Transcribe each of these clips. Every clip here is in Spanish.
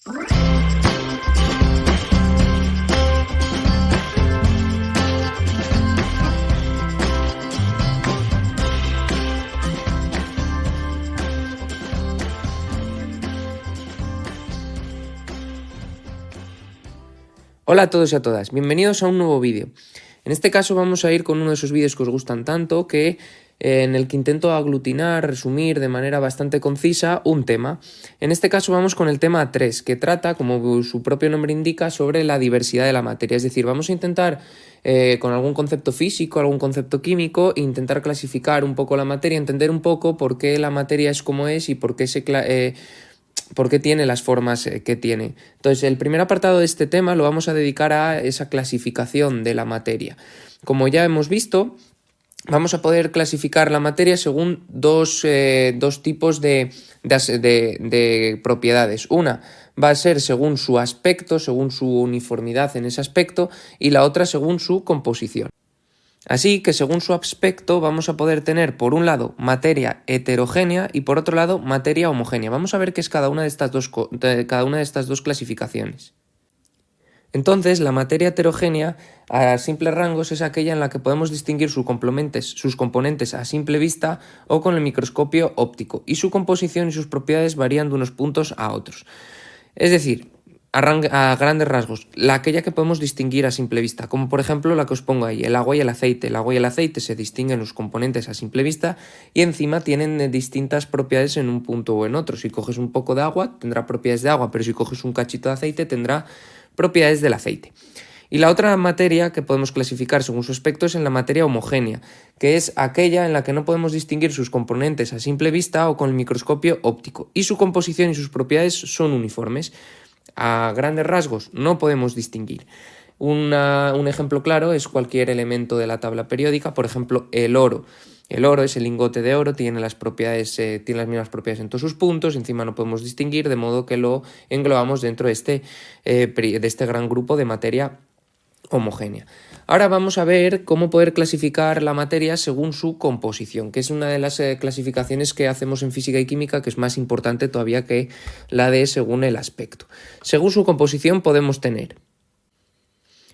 Hola a todos y a todas, bienvenidos a un nuevo vídeo. En este caso vamos a ir con uno de esos vídeos que os gustan tanto, en el que intento aglutinar, resumir de manera bastante concisa un tema. En este caso vamos con el tema 3, que trata, como su propio nombre indica, sobre la diversidad de la materia. Es decir, vamos a intentar con algún concepto físico, algún concepto químico, intentar clasificar un poco la materia, entender un poco por qué la materia es como es y por qué tiene las formas que tiene. Entonces, el primer apartado de este tema lo vamos a dedicar a esa clasificación de la materia. Como ya hemos visto, vamos a poder clasificar la materia según dos tipos de propiedades. Una va a ser según su aspecto, según su uniformidad en ese aspecto, y la otra según su composición. Así que según su aspecto vamos a poder tener por un lado materia heterogénea y por otro lado materia homogénea. Vamos a ver qué es cada una de estas dos clasificaciones. Entonces, la materia heterogénea a simples rangos es aquella en la que podemos distinguir sus componentes a simple vista o con el microscopio óptico, y su composición y sus propiedades varían de unos puntos a otros. Es decir, a grandes rasgos, aquella que podemos distinguir a simple vista, como por ejemplo la que os pongo ahí, el agua y el aceite. El agua y el aceite se distinguen los componentes a simple vista y encima tienen distintas propiedades en un punto o en otro. Si coges un poco de agua, tendrá propiedades de agua, pero si coges un cachito de aceite, tendrá propiedades del aceite. Y la otra materia que podemos clasificar según su aspecto es en la materia homogénea, que es aquella en la que no podemos distinguir sus componentes a simple vista o con el microscopio óptico, y su composición y sus propiedades son uniformes. A grandes rasgos no podemos distinguir. Un ejemplo claro es cualquier elemento de la tabla periódica, por ejemplo el oro. El oro es el lingote de oro, tiene las mismas propiedades en todos sus puntos, encima no podemos distinguir, de modo que lo englobamos dentro de este gran grupo de materia homogénea. Ahora vamos a ver cómo poder clasificar la materia según su composición, que es una de las clasificaciones que hacemos en física y química, que es más importante todavía que la de según el aspecto. Según su composición podemos tener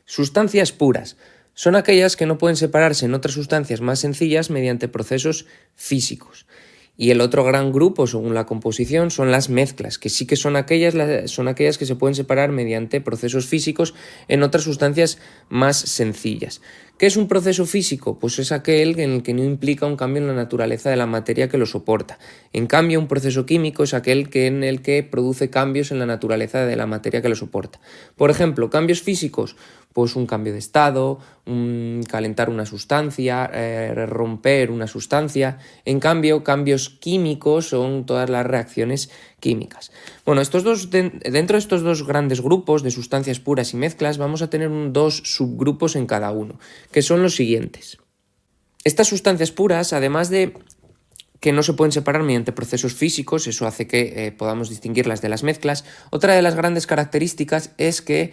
sustancias puras. Son aquellas que no pueden separarse en otras sustancias más sencillas mediante procesos físicos. Y el otro gran grupo, según la composición, son las mezclas, que sí que son aquellas que se pueden separar mediante procesos físicos en otras sustancias más sencillas. ¿Qué es un proceso físico? Pues es aquel en el que no implica un cambio en la naturaleza de la materia que lo soporta. En cambio, un proceso químico es aquel en el que produce cambios en la naturaleza de la materia que lo soporta. Por ejemplo, cambios físicos, pues un cambio de estado, calentar una sustancia, romper una sustancia. En cambio, cambios químicos son todas las reacciones químicas. Bueno, dentro de estos dos grandes grupos de sustancias puras y mezclas vamos a tener dos subgrupos en cada uno, que son los siguientes. Estas sustancias puras, además de que no se pueden separar mediante procesos físicos, eso hace que podamos distinguirlas de las mezclas. Otra de las grandes características es que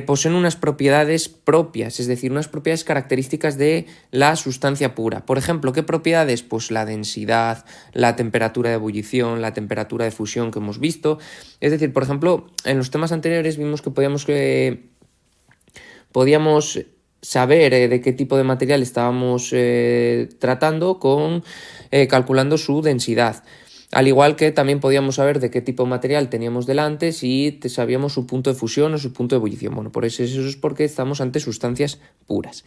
poseen unas propiedades propias, es decir, unas propiedades características de la sustancia pura. Por ejemplo, ¿qué propiedades? Pues la densidad, la temperatura de ebullición, la temperatura de fusión que hemos visto. Es decir, por ejemplo, en los temas anteriores vimos que podíamos saber de qué tipo de material estábamos tratando calculando su densidad. Al igual que también podíamos saber de qué tipo de material teníamos delante si sabíamos su punto de fusión o su punto de ebullición. Bueno, por eso es porque estamos ante sustancias puras.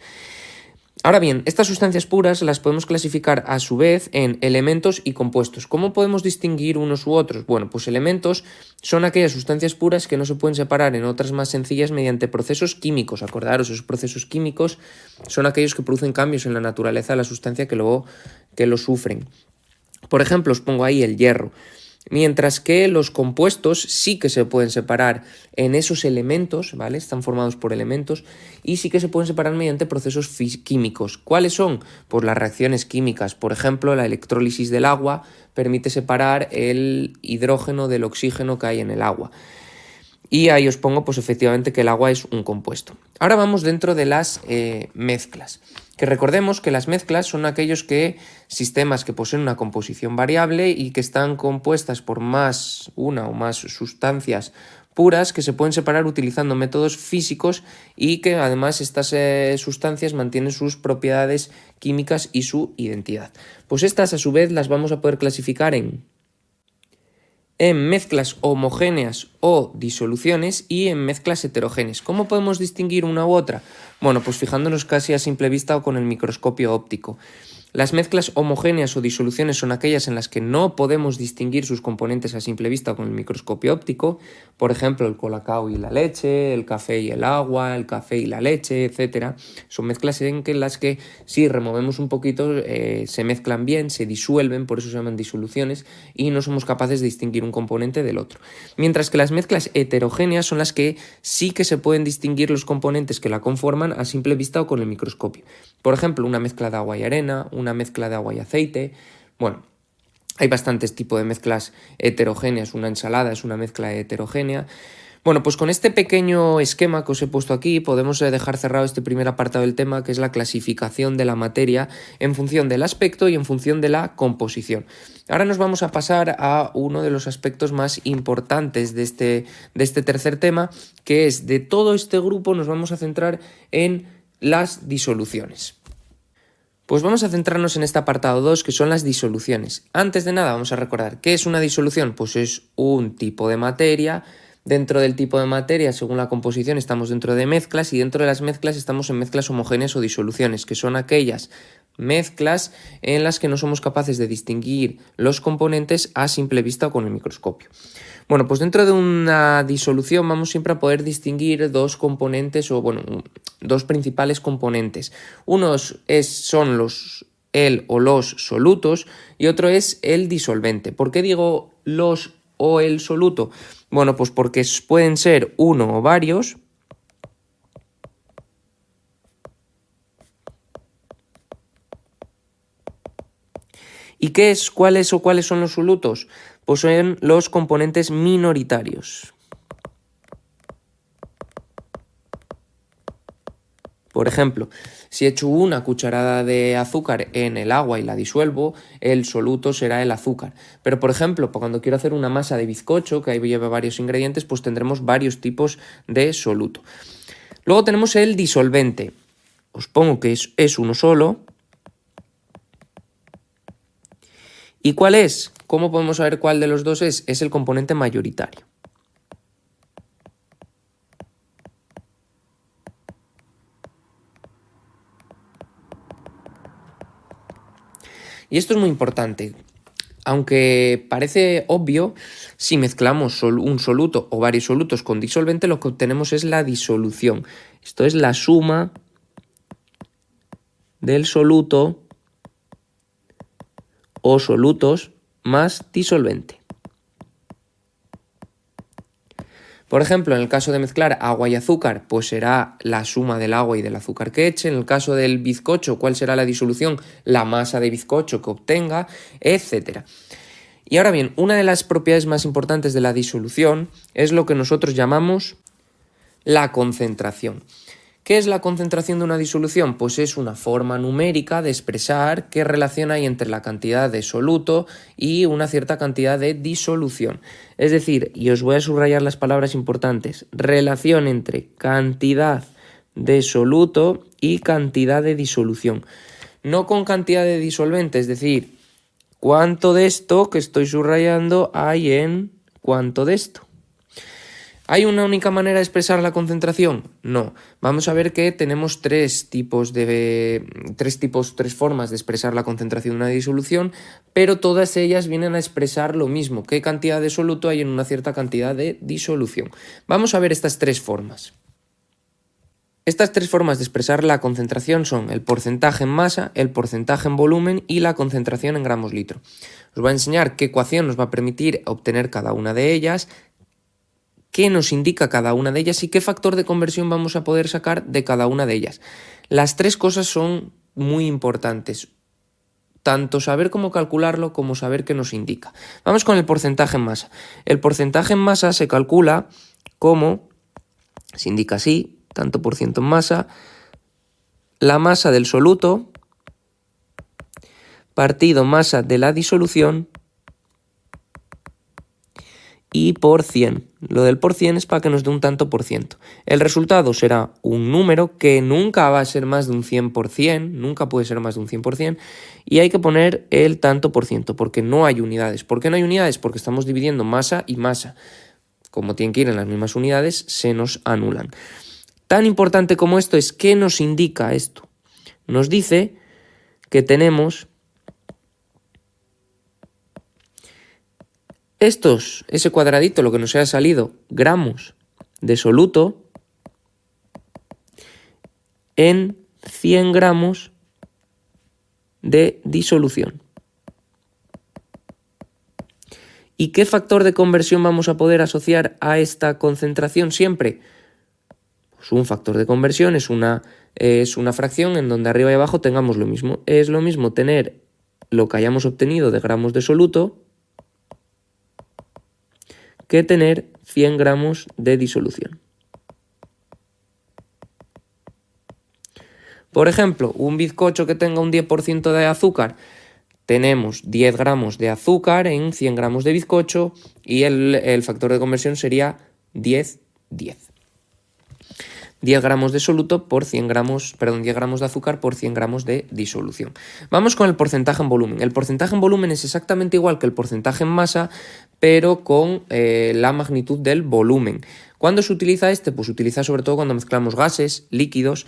Ahora bien, estas sustancias puras las podemos clasificar a su vez en elementos y compuestos. ¿Cómo podemos distinguir unos u otros? Bueno, pues elementos son aquellas sustancias puras que no se pueden separar en otras más sencillas mediante procesos químicos. Acordaros, esos procesos químicos son aquellos que producen cambios en la naturaleza de la sustancia que lo sufren. Por ejemplo, os pongo ahí el hierro. Mientras que los compuestos sí que se pueden separar en esos elementos, ¿vale? Están formados por elementos y sí que se pueden separar mediante procesos químicos. ¿Cuáles son? Pues las reacciones químicas. Por ejemplo, la electrólisis del agua permite separar el hidrógeno del oxígeno que hay en el agua. Y ahí os pongo pues efectivamente que el agua es un compuesto. Ahora vamos dentro de las mezclas. Que recordemos que las mezclas son aquellos sistemas que poseen una composición variable y que están compuestas por una o más sustancias puras que se pueden separar utilizando métodos físicos y que además estas sustancias mantienen sus propiedades químicas y su identidad. Pues estas a su vez las vamos a poder clasificar en mezclas homogéneas o disoluciones y en mezclas heterogéneas. ¿Cómo podemos distinguir una u otra? Bueno, pues fijándonos casi a simple vista o con el microscopio óptico. Las mezclas homogéneas o disoluciones son aquellas en las que no podemos distinguir sus componentes a simple vista con el microscopio óptico, por ejemplo el colacao y la leche, el café y el agua, el café y la leche, etc. Son mezclas en las que si removemos un poquito se mezclan bien, se disuelven, por eso se llaman disoluciones, y no somos capaces de distinguir un componente del otro. Mientras que las mezclas heterogéneas son las que sí que se pueden distinguir los componentes que la conforman a simple vista o con el microscopio. Por ejemplo, una mezcla de agua y arena, una mezcla de agua y aceite. Bueno, hay bastantes tipos de mezclas heterogéneas. Una ensalada es una mezcla heterogénea. Bueno, pues con este pequeño esquema que os he puesto aquí podemos dejar cerrado este primer apartado del tema, que es la clasificación de la materia en función del aspecto y en función de la composición. Ahora nos vamos a pasar a uno de los aspectos más importantes de este tercer tema, que es de todo este grupo nos vamos a centrar en las disoluciones. Pues vamos a centrarnos en este apartado 2, que son las disoluciones. Antes de nada vamos a recordar ¿qué es una disolución? Pues es un tipo de materia. Dentro del tipo de materia, según la composición, estamos dentro de mezclas y dentro de las mezclas estamos en mezclas homogéneas o disoluciones, que son aquellas mezclas en las que no somos capaces de distinguir los componentes a simple vista o con el microscopio. Bueno, pues dentro de una disolución vamos siempre a poder distinguir dos componentes dos principales componentes. Unos son los solutos y otro es el disolvente. ¿Por qué digo los o el soluto? Bueno, pues porque pueden ser uno o varios. ¿Y cuáles son los solutos? Pues son los componentes minoritarios. Por ejemplo, si echo una cucharada de azúcar en el agua y la disuelvo, el soluto será el azúcar. Pero, por ejemplo, cuando quiero hacer una masa de bizcocho, que ahí lleva varios ingredientes, pues tendremos varios tipos de soluto. Luego tenemos el disolvente. Os pongo que es uno solo. ¿Y cuál es? ¿Cómo podemos saber cuál de los dos es? Es el componente mayoritario. Y esto es muy importante. Aunque parece obvio, si mezclamos un soluto o varios solutos con disolvente, lo que obtenemos es la disolución. Esto es la suma del soluto o solutos más disolvente. Por ejemplo, en el caso de mezclar agua y azúcar, pues será la suma del agua y del azúcar que eche. En el caso del bizcocho, ¿cuál será la disolución? La masa de bizcocho que obtenga, etc. Y ahora bien, una de las propiedades más importantes de la disolución es lo que nosotros llamamos la concentración. ¿Qué es la concentración de una disolución? Pues es una forma numérica de expresar qué relación hay entre la cantidad de soluto y una cierta cantidad de disolución. Es decir, y os voy a subrayar las palabras importantes, relación entre cantidad de soluto y cantidad de disolución. No con cantidad de disolvente, es decir, cuánto de esto que estoy subrayando hay en cuánto de esto. ¿Hay una única manera de expresar la concentración? No. Vamos a ver que tenemos tres formas de expresar la concentración de una disolución, pero todas ellas vienen a expresar lo mismo, qué cantidad de soluto hay en una cierta cantidad de disolución. Vamos a ver estas tres formas. Estas tres formas de expresar la concentración son el porcentaje en masa, el porcentaje en volumen y la concentración en gramos litro. Os voy a enseñar qué ecuación nos va a permitir obtener cada una de ellas, qué nos indica cada una de ellas y qué factor de conversión vamos a poder sacar de cada una de ellas. Las tres cosas son muy importantes, tanto saber cómo calcularlo como saber qué nos indica. Vamos con el porcentaje en masa. El porcentaje en masa se calcula como, se indica así, tanto por ciento en masa, la masa del soluto partido masa de la disolución y por 100. Lo del por 100 es para que nos dé un tanto por ciento. El resultado será un número que nunca va a ser más de un 100%, nunca puede ser más de un 100%, y hay que poner el tanto por ciento, porque no hay unidades. ¿Por qué no hay unidades? Porque estamos dividiendo masa y masa. Como tienen que ir en las mismas unidades, se nos anulan. Tan importante como esto es, ¿qué nos indica esto? Nos dice que tenemos ese cuadradito, lo que nos haya salido, gramos de soluto en 100 gramos de disolución. ¿Y qué factor de conversión vamos a poder asociar a esta concentración siempre? Pues un factor de conversión es una fracción en donde arriba y abajo tengamos lo mismo. Es lo mismo tener lo que hayamos obtenido de gramos de soluto que tener 100 gramos de disolución. Por ejemplo, un bizcocho que tenga un 10% de azúcar, tenemos 10 gramos de azúcar en 100 gramos de bizcocho y el factor de conversión sería 10, 10. 10 gramos de soluto por 10 gramos de azúcar por 100 gramos de disolución. Vamos con el porcentaje en volumen. El porcentaje en volumen es exactamente igual que el porcentaje en masa, pero con la magnitud del volumen. ¿Cuándo se utiliza este? Pues se utiliza sobre todo cuando mezclamos gases, líquidos.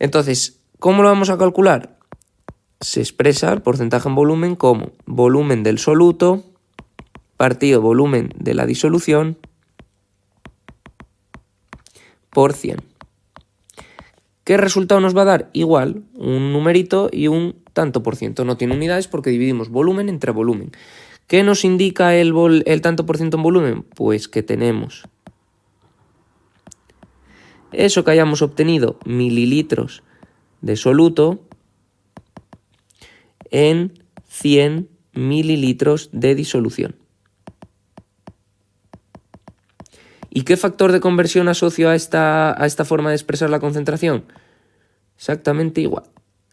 Entonces, ¿cómo lo vamos a calcular? Se expresa el porcentaje en volumen como volumen del soluto partido volumen de la disolución por 100. ¿Qué resultado nos va a dar? Igual, un numerito y un tanto por ciento. No tiene unidades porque dividimos volumen entre volumen. ¿Qué nos indica el tanto por ciento en volumen? Pues que tenemos eso que hayamos obtenido, mililitros de soluto, en 100 mililitros de disolución. ¿Y qué factor de conversión asocio a esta forma de expresar la concentración? Exactamente igual.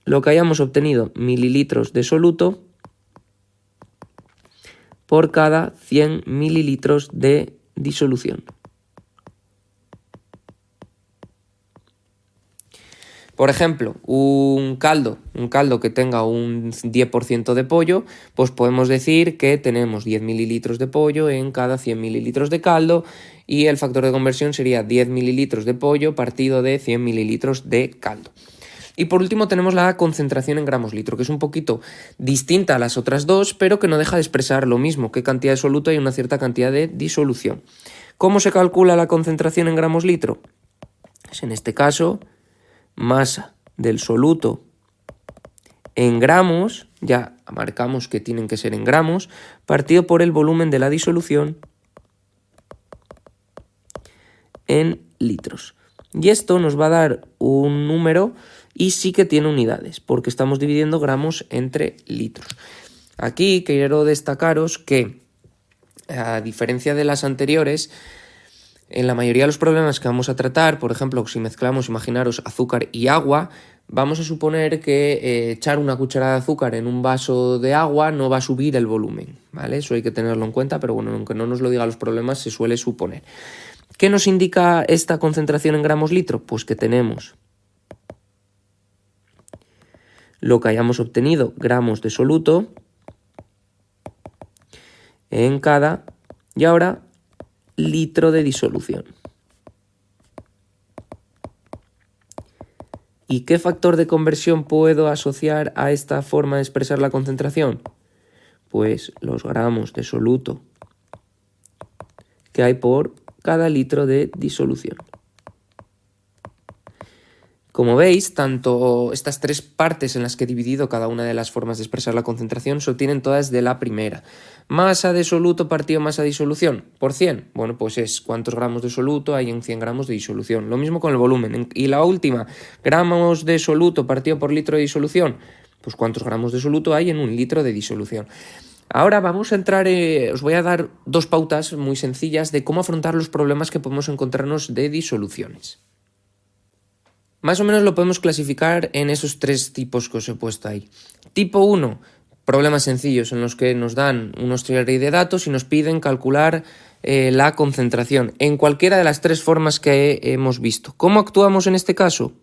Lo que hayamos obtenido, mililitros de soluto por cada 100 mililitros de disolución. Por ejemplo, un caldo que tenga un 10% de pollo, pues podemos decir que tenemos 10 mililitros de pollo en cada 100 mililitros de caldo y el factor de conversión sería 10 mililitros de pollo partido de 100 mililitros de caldo. Y por último tenemos la concentración en gramos litro, que es un poquito distinta a las otras dos, pero que no deja de expresar lo mismo, qué cantidad de soluto y una cierta cantidad de disolución. ¿Cómo se calcula la concentración en gramos litro? Pues en este caso, masa del soluto en gramos, ya marcamos que tienen que ser en gramos, partido por el volumen de la disolución en litros. Y esto nos va a dar un número y sí que tiene unidades, porque estamos dividiendo gramos entre litros. Aquí quiero destacaros que, a diferencia de las anteriores, en la mayoría de los problemas que vamos a tratar, por ejemplo, si mezclamos, imaginaros, azúcar y agua, vamos a suponer que echar una cucharada de azúcar en un vaso de agua no va a subir el volumen, ¿vale? Eso hay que tenerlo en cuenta, pero bueno, aunque no nos lo diga los problemas, se suele suponer. ¿Qué nos indica esta concentración en gramos litro? Pues que tenemos lo que hayamos obtenido, gramos de soluto, en cada, y ahora, litro de disolución. ¿Y qué factor de conversión puedo asociar a esta forma de expresar la concentración? Pues los gramos de soluto que hay por cada litro de disolución. Como veis, tanto estas tres partes en las que he dividido cada una de las formas de expresar la concentración se obtienen todas de la primera. Masa de soluto partido masa de disolución por 100. Bueno, pues es cuántos gramos de soluto hay en 100 gramos de disolución. Lo mismo con el volumen. Y la última, gramos de soluto partido por litro de disolución. Pues cuántos gramos de soluto hay en un litro de disolución. Ahora vamos a entrar, os voy a dar dos pautas muy sencillas de cómo afrontar los problemas que podemos encontrarnos de disoluciones. Más o menos lo podemos clasificar en esos tres tipos que os he puesto ahí. Tipo 1, problemas sencillos en los que nos dan unos serie de datos y nos piden calcular la concentración en cualquiera de las tres formas que hemos visto. ¿Cómo actuamos en este caso?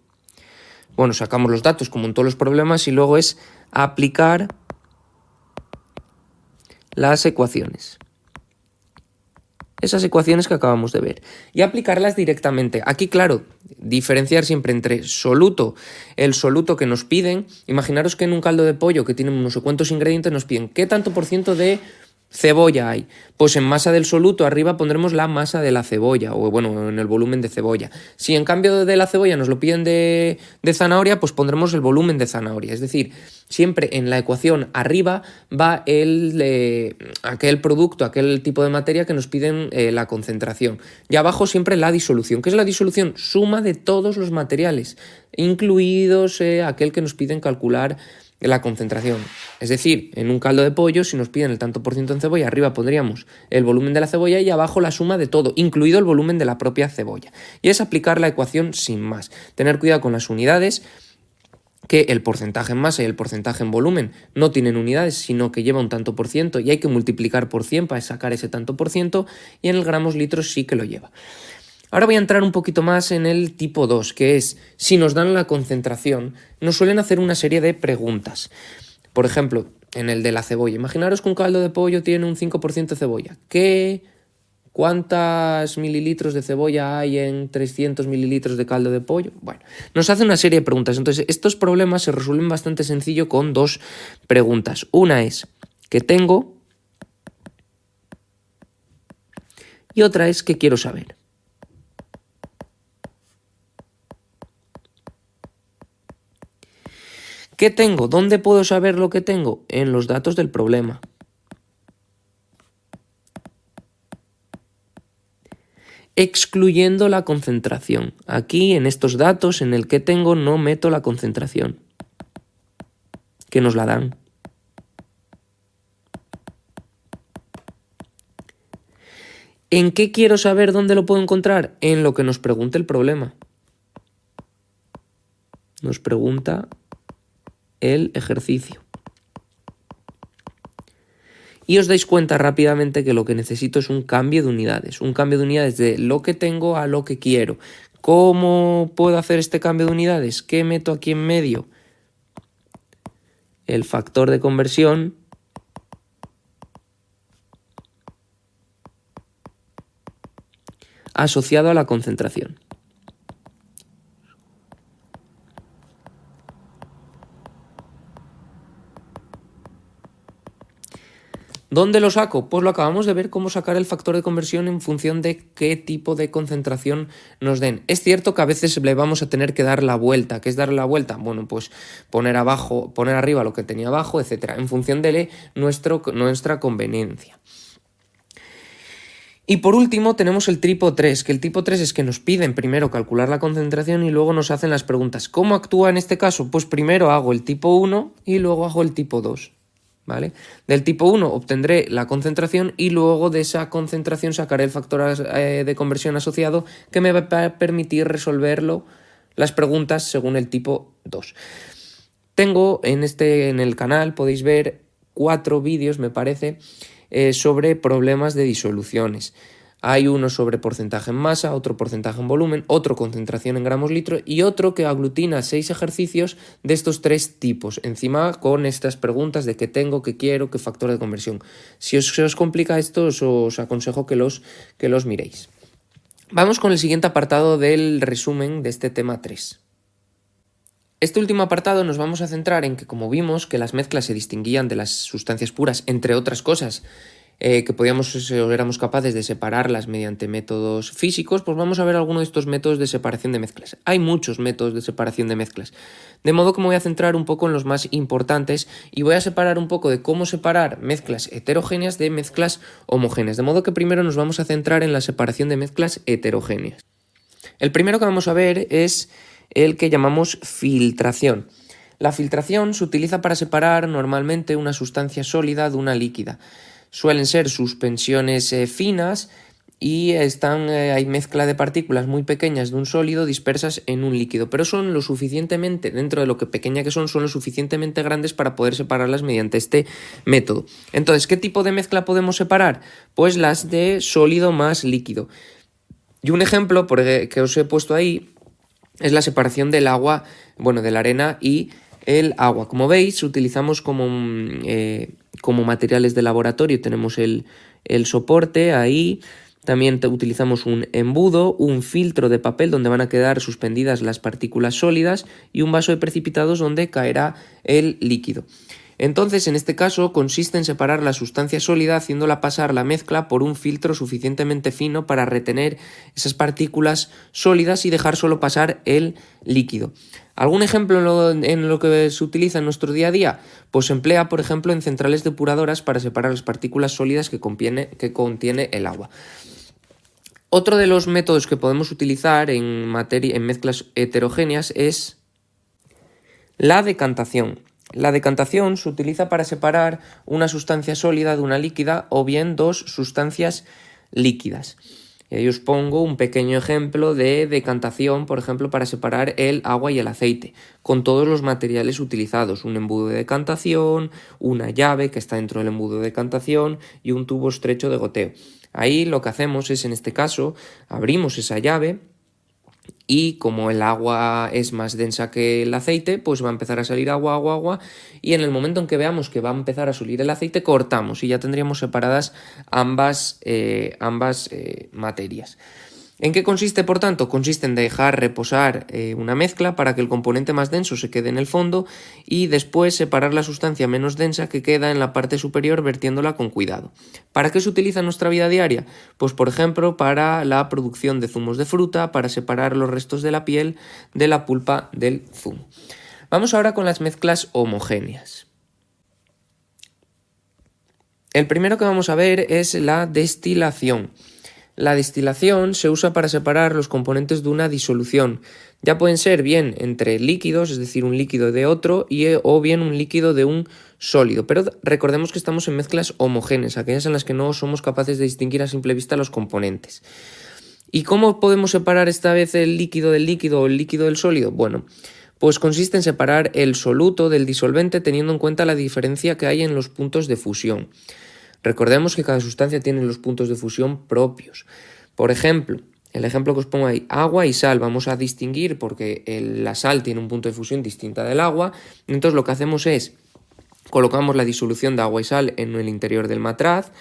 Bueno, sacamos los datos como en todos los problemas y luego es aplicar las ecuaciones. Esas ecuaciones que acabamos de ver. Y aplicarlas directamente. Aquí, claro, diferenciar siempre entre soluto, el soluto que nos piden. Imaginaros que en un caldo de pollo que tiene unos cuantos ingredientes nos piden ¿qué tanto por ciento de cebolla hay? Pues en masa del soluto arriba pondremos la masa de la cebolla, o bueno, en el volumen de cebolla. Si en cambio de la cebolla nos lo piden de zanahoria, pues pondremos el volumen de zanahoria. Es decir, siempre en la ecuación arriba va aquel producto, aquel tipo de materia que nos piden la concentración. Y abajo siempre la disolución. ¿Qué es la disolución? Suma de todos los materiales, incluidos aquel que nos piden calcular la concentración. Es decir, en un caldo de pollo, si nos piden el tanto por ciento en cebolla, arriba pondríamos el volumen de la cebolla y abajo la suma de todo, incluido el volumen de la propia cebolla. Y es aplicar la ecuación sin más. Tener cuidado con las unidades, que el porcentaje en masa y el porcentaje en volumen no tienen unidades, sino que lleva un tanto por ciento y hay que multiplicar por 100 para sacar ese tanto por ciento, y en el gramos litros sí que lo lleva. Ahora voy a entrar un poquito más en el tipo 2, que es, si nos dan la concentración, nos suelen hacer una serie de preguntas. Por ejemplo, en el de la cebolla. Imaginaros que un caldo de pollo tiene un 5% de cebolla. ¿Cuántas mililitros de cebolla hay en 300 mililitros de caldo de pollo? Bueno, nos hace una serie de preguntas. Entonces, estos problemas se resuelven bastante sencillo con dos preguntas. Una es, ¿qué tengo? Y otra es, ¿qué quiero saber? ¿Qué tengo? ¿Dónde puedo saber lo que tengo? En los datos del problema. Excluyendo la concentración. Aquí, en estos datos, en el que tengo, no meto la concentración, que nos la dan. ¿En qué quiero saber dónde lo puedo encontrar? En lo que nos pregunte el problema. Nos pregunta el ejercicio. Y os dais cuenta rápidamente que lo que necesito es un cambio de unidades. Un cambio de unidades de lo que tengo a lo que quiero. ¿Cómo puedo hacer este cambio de unidades? ¿Qué meto aquí en medio? El factor de conversión asociado a la concentración. ¿Dónde lo saco? Pues lo acabamos de ver, cómo sacar el factor de conversión en función de qué tipo de concentración nos den. Es cierto que a veces le vamos a tener que dar la vuelta. ¿Qué es darle la vuelta? Bueno, pues poner arriba lo que tenía abajo, etcétera, en función de nuestra conveniencia. Y por último tenemos el tipo 3, que el tipo 3 es que nos piden primero calcular la concentración y luego nos hacen las preguntas. ¿Cómo actúa en este caso? Pues primero hago el tipo 1 y luego hago el tipo 2. ¿Vale? Del tipo 1 obtendré la concentración y luego de esa concentración sacaré el factor de conversión asociado que me va a permitir resolverlo, las preguntas según el tipo 2. Tengo en el canal, podéis ver 4 vídeos, me parece, sobre problemas de disoluciones. Hay uno sobre porcentaje en masa, otro porcentaje en volumen, otro concentración en gramos litro y otro que aglutina 6 ejercicios de estos 3 tipos, encima con estas preguntas de qué tengo, qué quiero, qué factor de conversión. Si se os complica esto, os aconsejo que los miréis. Vamos con el siguiente apartado del resumen de este tema 3. Este último apartado nos vamos a centrar en que, como vimos, que las mezclas se distinguían de las sustancias puras, entre otras cosas, que éramos capaces de separarlas mediante métodos físicos, pues vamos a ver algunos de estos métodos de separación de mezclas. Hay muchos métodos de separación de mezclas, de modo que me voy a centrar un poco en los más importantes y voy a separar un poco de cómo separar mezclas heterogéneas de mezclas homogéneas, de modo que primero nos vamos a centrar en la separación de mezclas heterogéneas. El primero que vamos a ver es el que llamamos filtración. La filtración se utiliza para separar normalmente una sustancia sólida de una líquida. Suelen ser suspensiones finas y hay mezcla de partículas muy pequeñas de un sólido dispersas en un líquido, pero son lo suficientemente, dentro de lo que pequeña que son lo suficientemente grandes para poder separarlas mediante este método. Entonces, ¿qué tipo de mezcla podemos separar? Pues las de sólido más líquido. Y un ejemplo que os he puesto ahí es la separación del agua, de la arena y el agua. Como veis, utilizamos como materiales de laboratorio, tenemos el soporte ahí. También utilizamos un embudo, un filtro de papel donde van a quedar suspendidas las partículas sólidas y un vaso de precipitados donde caerá el líquido. Entonces, en este caso, consiste en separar la sustancia sólida haciéndola pasar la mezcla por un filtro suficientemente fino para retener esas partículas sólidas y dejar solo pasar el líquido. ¿Algún ejemplo en lo que se utiliza en nuestro día a día? Pues se emplea, por ejemplo, en centrales depuradoras para separar las partículas sólidas que contiene el agua. Otro de los métodos que podemos utilizar en mezclas heterogéneas es la decantación. La decantación se utiliza para separar una sustancia sólida de una líquida o bien dos sustancias líquidas. Y ahí os pongo un pequeño ejemplo de decantación, por ejemplo, para separar el agua y el aceite, con todos los materiales utilizados, un embudo de decantación, una llave que está dentro del embudo de decantación y un tubo estrecho de goteo. Ahí lo que hacemos es, en este caso, abrimos esa llave y como el agua es más densa que el aceite, pues va a empezar a salir agua, y en el momento en que veamos que va a empezar a salir el aceite, cortamos y ya tendríamos separadas ambas materias. ¿En qué consiste, por tanto? Consiste en dejar reposar una mezcla para que el componente más denso se quede en el fondo y después separar la sustancia menos densa que queda en la parte superior vertiéndola con cuidado. ¿Para qué se utiliza en nuestra vida diaria? Pues, por ejemplo, para la producción de zumos de fruta, para separar los restos de la piel de la pulpa del zumo. Vamos ahora con las mezclas homogéneas. El primero que vamos a ver es la destilación. La destilación se usa para separar los componentes de una disolución. Ya pueden ser bien entre líquidos, es decir, un líquido de otro, o bien un líquido de un sólido. Pero recordemos que estamos en mezclas homogéneas, aquellas en las que no somos capaces de distinguir a simple vista los componentes. ¿Y cómo podemos separar esta vez el líquido del líquido o el líquido del sólido? Bueno, pues consiste en separar el soluto del disolvente teniendo en cuenta la diferencia que hay en los puntos de fusión. Recordemos que cada sustancia tiene los puntos de fusión propios. Por ejemplo, el ejemplo que os pongo ahí, agua y sal, vamos a distinguir porque la sal tiene un punto de fusión distinta del agua. Entonces lo que hacemos es, colocamos la disolución de agua y sal en el interior del matraz,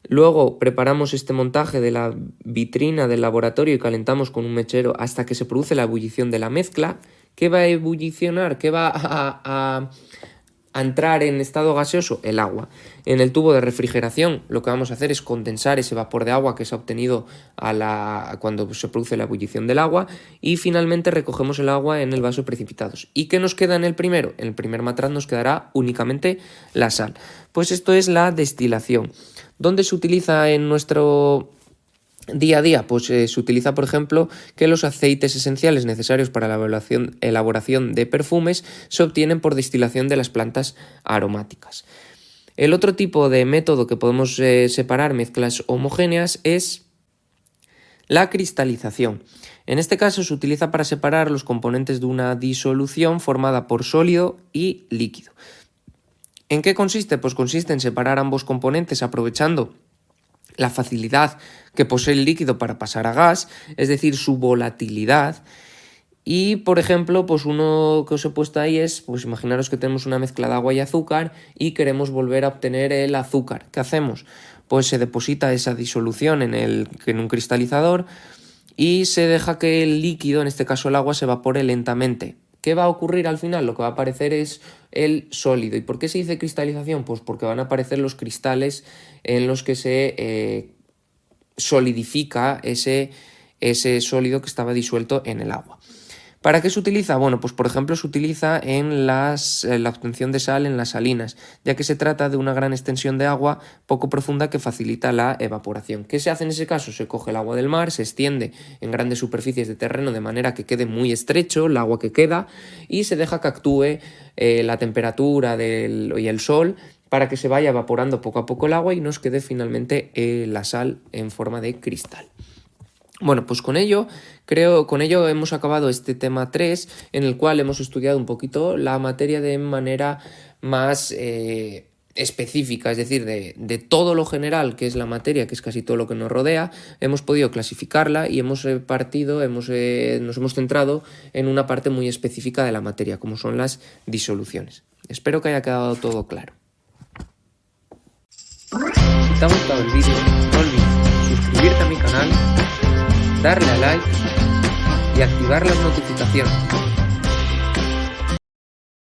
luego preparamos este montaje de la vitrina del laboratorio y calentamos con un mechero hasta que se produce la ebullición de la mezcla. ¿Qué va a ebullicionar? ¿Qué va a entrar en estado gaseoso? El agua. En el tubo de refrigeración lo que vamos a hacer es condensar ese vapor de agua que se ha obtenido cuando se produce la ebullición del agua y finalmente recogemos el agua en el vaso de precipitados. ¿Y qué nos queda en el primero? En el primer matraz nos quedará únicamente la sal. Pues esto es la destilación. ¿Dónde se utiliza en nuestro día a día? Pues se utiliza, por ejemplo, que los aceites esenciales necesarios para la elaboración de perfumes se obtienen por destilación de las plantas aromáticas. El otro tipo de método que podemos separar mezclas homogéneas es la cristalización. En este caso se utiliza para separar los componentes de una disolución formada por sólido y líquido. ¿En qué consiste? Pues consiste en separar ambos componentes aprovechando la facilidad que posee el líquido para pasar a gas, es decir, su volatilidad. Y, por ejemplo, pues uno que os he puesto ahí es, pues imaginaros que tenemos una mezcla de agua y azúcar y queremos volver a obtener el azúcar. ¿Qué hacemos? Pues se deposita esa disolución en un cristalizador y se deja que el líquido, en este caso el agua, se evapore lentamente. ¿Qué va a ocurrir al final? Lo que va a aparecer es el sólido. ¿Y por qué se dice cristalización? Pues porque van a aparecer los cristales en los que se solidifica ese sólido que estaba disuelto en el agua. ¿Para qué se utiliza? Bueno, pues por ejemplo se utiliza en la obtención de sal en las salinas, ya que se trata de una gran extensión de agua poco profunda que facilita la evaporación. ¿Qué se hace en ese caso? Se coge el agua del mar, se extiende en grandes superficies de terreno de manera que quede muy estrecho el agua que queda y se deja que actúe la temperatura y el sol para que se vaya evaporando poco a poco el agua y nos quede finalmente la sal en forma de cristal. Bueno, pues con ello hemos acabado este tema 3, en el cual hemos estudiado un poquito la materia de manera más específica, es decir, de todo lo general que es la materia, que es casi todo lo que nos rodea. Hemos podido clasificarla y nos hemos centrado en una parte muy específica de la materia, como son las disoluciones. Espero que haya quedado todo claro. Si te ha gustado el vídeo, no olvides suscribirte a mi canal, darle a like y activar las notificaciones.